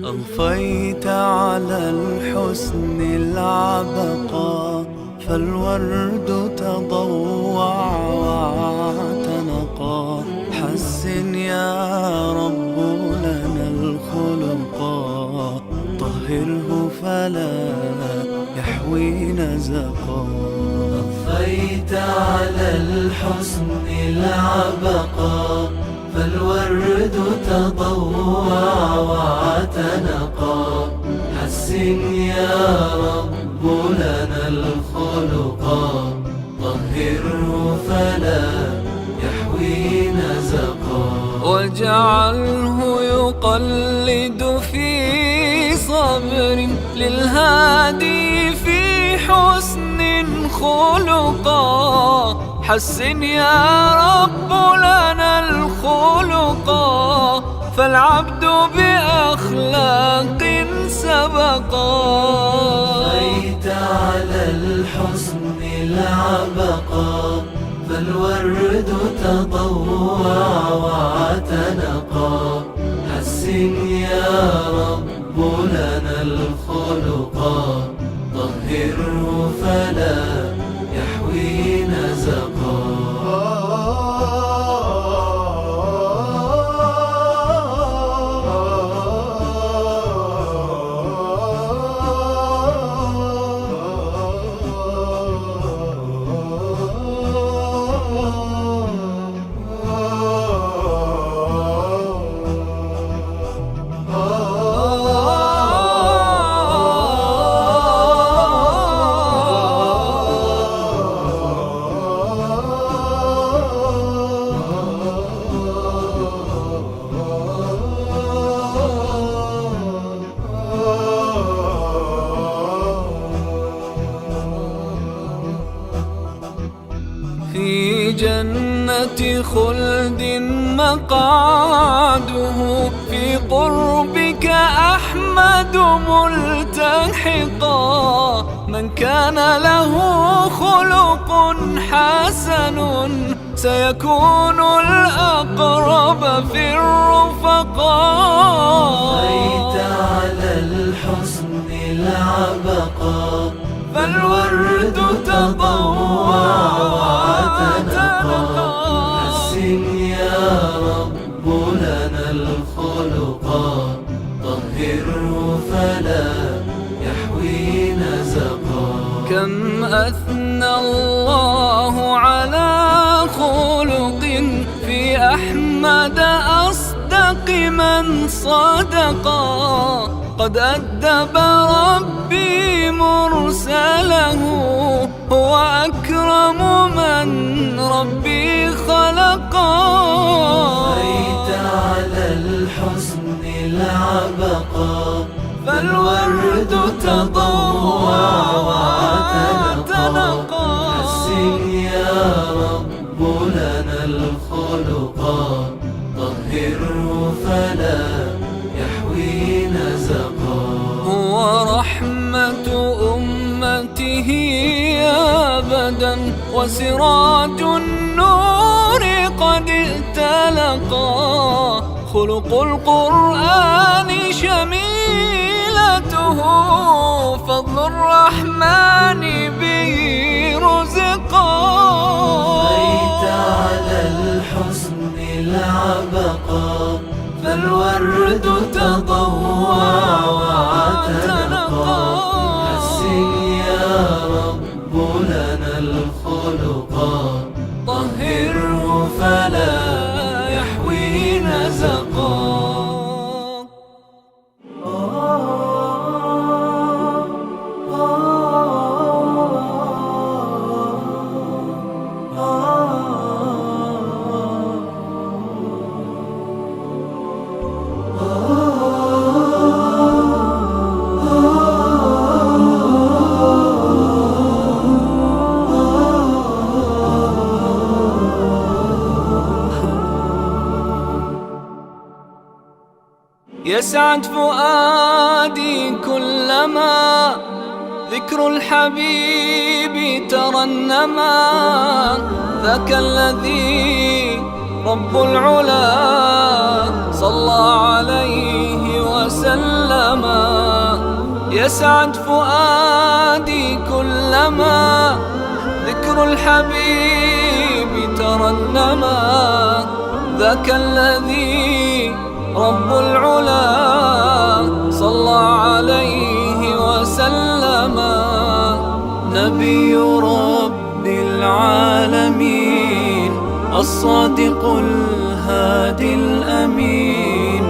أضفيت على الحسن العبقى، فالورد تضوع واعتنقا. حسن يا رب لنا الخلقا، طهره فلا يحوي نزقا. أضفيت على الحسن العبقى، فالورد تضوع واعتنقا. حسن يا رب لنا الخلقا، طهره فلا يحوي نزقا. واجعله يقلد في صبر للهادي في حسن خلقا. حسن يا رب لنا الخلقا، فالعبد بأخلاق سبقا. أضفيت على الحسن العبقا، فالورد تضوع واعتنقا. حسن يا رب لنا الخلقا، طهره فلا يحوي نزقا. في جنة خلد مقعده، في قربك أحمد ملتحقا. من كان له خلق حسن، سيكون الأقرب في الرفقاء. أضفيت على الحسن العبقا، فالورد تضوع واعتنقا. حسن يا رب لنا الخلقا، طهره فلا يحوي نزقا. كم أثنى الله على خلق في أحمد أصدق من صدقا. قد أدب ربي مرسله، هو أكرم من ربي خلقا. أضفيت على الحسن العبقا، فالورد تضوع واعتنقا. حسن يا رب لنا الخلقا، طهره فلا يحوي نزقا. هو رحمة أمته أبدا، وسراج النور قد ائتلقا. خلق القرآن شميلته، فضل الرحمن به رزقا. أضفيت على الحسن العبقا، فالورد تضوع واعتنقا. حسن يا رب لنا الخلقا، طهره فلا يحوي نزقا. Oh يسعد فؤادي كلما ذكر الحبيب ترنما. ذاك الذي رب العلا صلى عليه وسلم. يسعد فؤادي كلما ذكر الحبيب ترنما. ذاك الذي رب العلا صلى عليه وسلم. نبي رب العالمين الصادق الهادي الأمين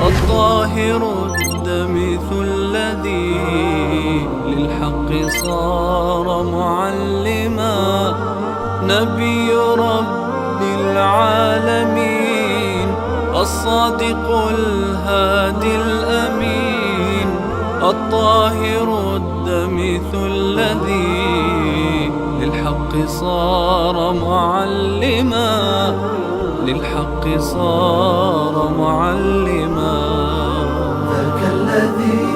الطاهر الدمث الذي للحق صار معلما. نبي رب العالمين الصادق الهادي الأمين الطاهر الدمث الذي للحق صار معلما. للحق صار معلما. ذاك الذي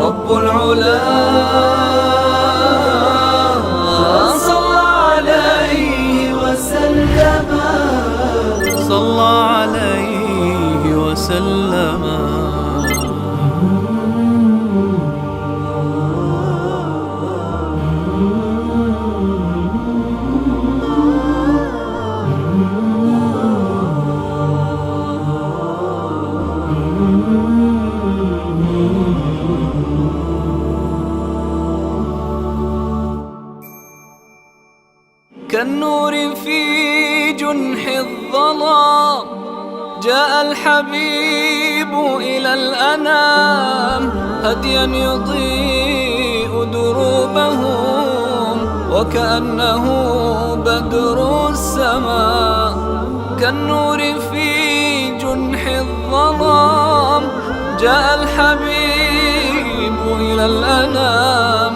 رب العلا صلى عليه وسلم. صلى عليه وسلم. كالنور في جنح الظلام جاء الحبيب إلى الأنام. هديا يضيء دروبهم وكأنه بدر السماء. كالنور في جنح الظلام جاء الحبيب إلى الأنام.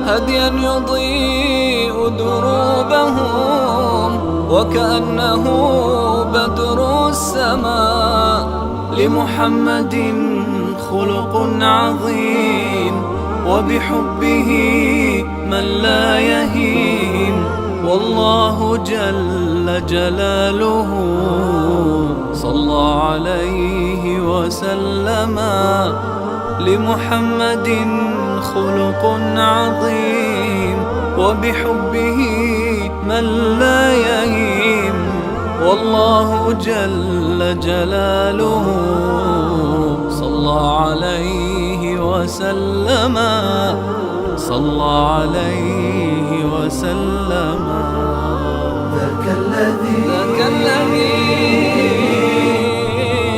هديا يضيء دروبهم وكأنه بدر السماء. لمحمد خلق عظيم وبحبه من لا يهيم. والله جل جلاله صلى عليه وسلم. لمحمد خلق عظيم وبحبه من لا يهيم. والله جل جلاله صلى عليه وسلم. صلى عليه وسلم. ذاك الذي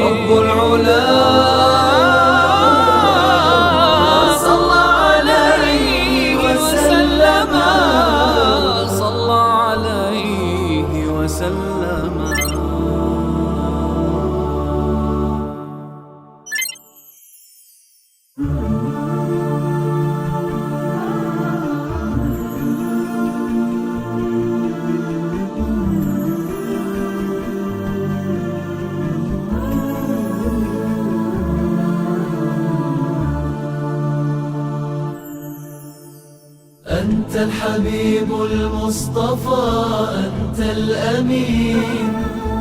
رب العلا صلى عليه وسلم. صلى عليه وسلم. أنت الحبيب المصطفى أنت الأمين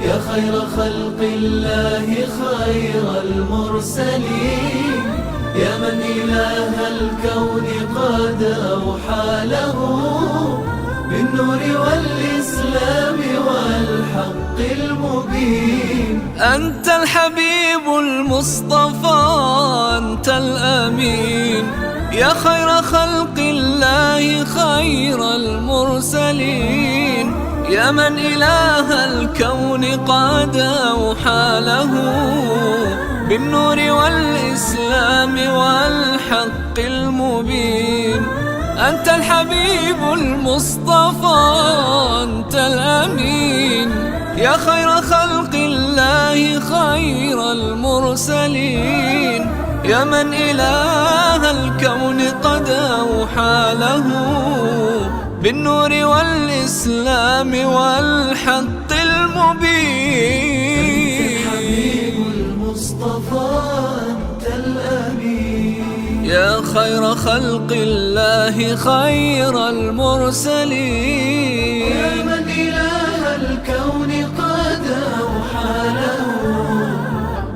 يا خير خلق الله خير المرسلين. يا من إله الكون قد أوحى له بالنور والإسلام والحق المبين. أنت الحبيب المصطفى أنت الأمين يا خير خلق الله خير المرسلين. يا من إله الكون قد أوحى له بالنور والإسلام والحق المبين. أنت الحبيب المصطفى أنت الأمين يا خير خلق الله خير المرسلين. يا من إله الكون قد أوحى له بالنور والإسلام والحق المبين. المصطفى أنت الأمين. يا خير خلق الله خير المرسلين. يا من إله الكون قد أوحى له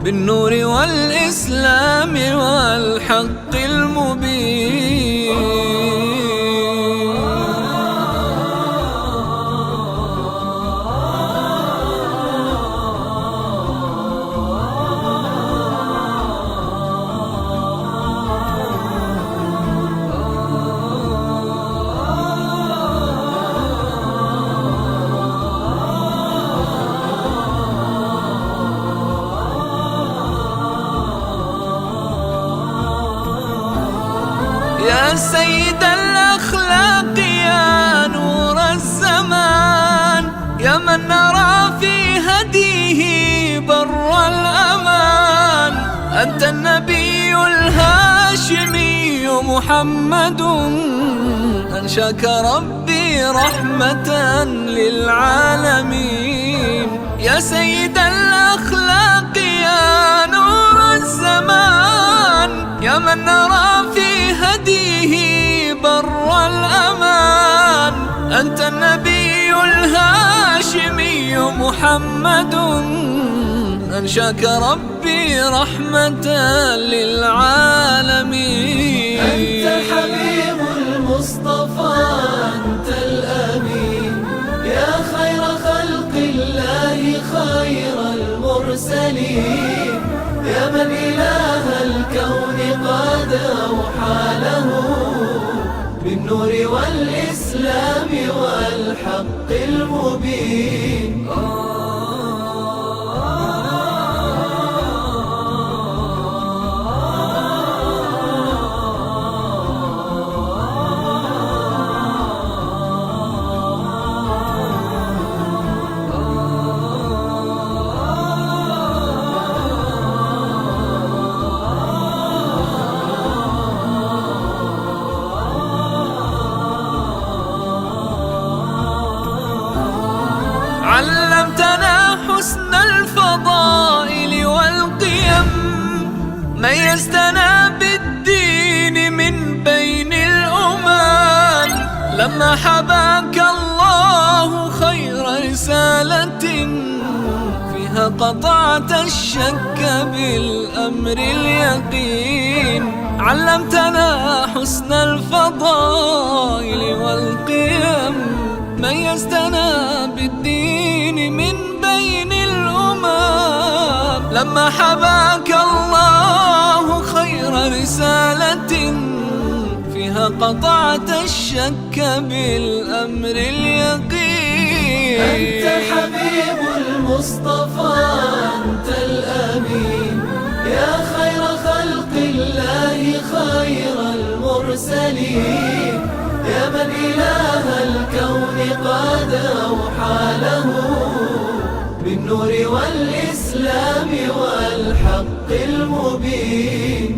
بالنور والإسلام والحق المبين. يا سيد الأخلاق يا نور الزمان، يا من نرى في هديه بر الأمان. أنت النبي الهاشمي محمد، أنشاك ربي رحمة للعالمين. يا سيد الأخلاق يا نور الزمان، يا من نرى في هديه بر الأمان. أنت النبي الهاشمي محمد، أنشاك ربي رحمة للعالمين. أنت الحبيب المصطفى أنت الأمين. يا خير خلق الله خير المرسلين. يا من إله الكون قد أوحى له بالنور والإسلام والحق المبين. علمتنا حسن الفضائل والقيم، ميزتنا بالدين من بين الأمم. لما حباك الله خير رسالة، فيها قطعت الشك بالأمر اليقين. علمتنا حسن الفضائل والقيم، ميزتنا بالدين من بين الأمم. لما حباك الله خير رسالة، فيها قطعت الشك بالأمر اليقين. أنت الحبيب المصطفى أنت الأمين. يا خير خلق الله خير المرسلين. يا من إله الكون قد أوحى له بالنور والإسلام والحق المبين.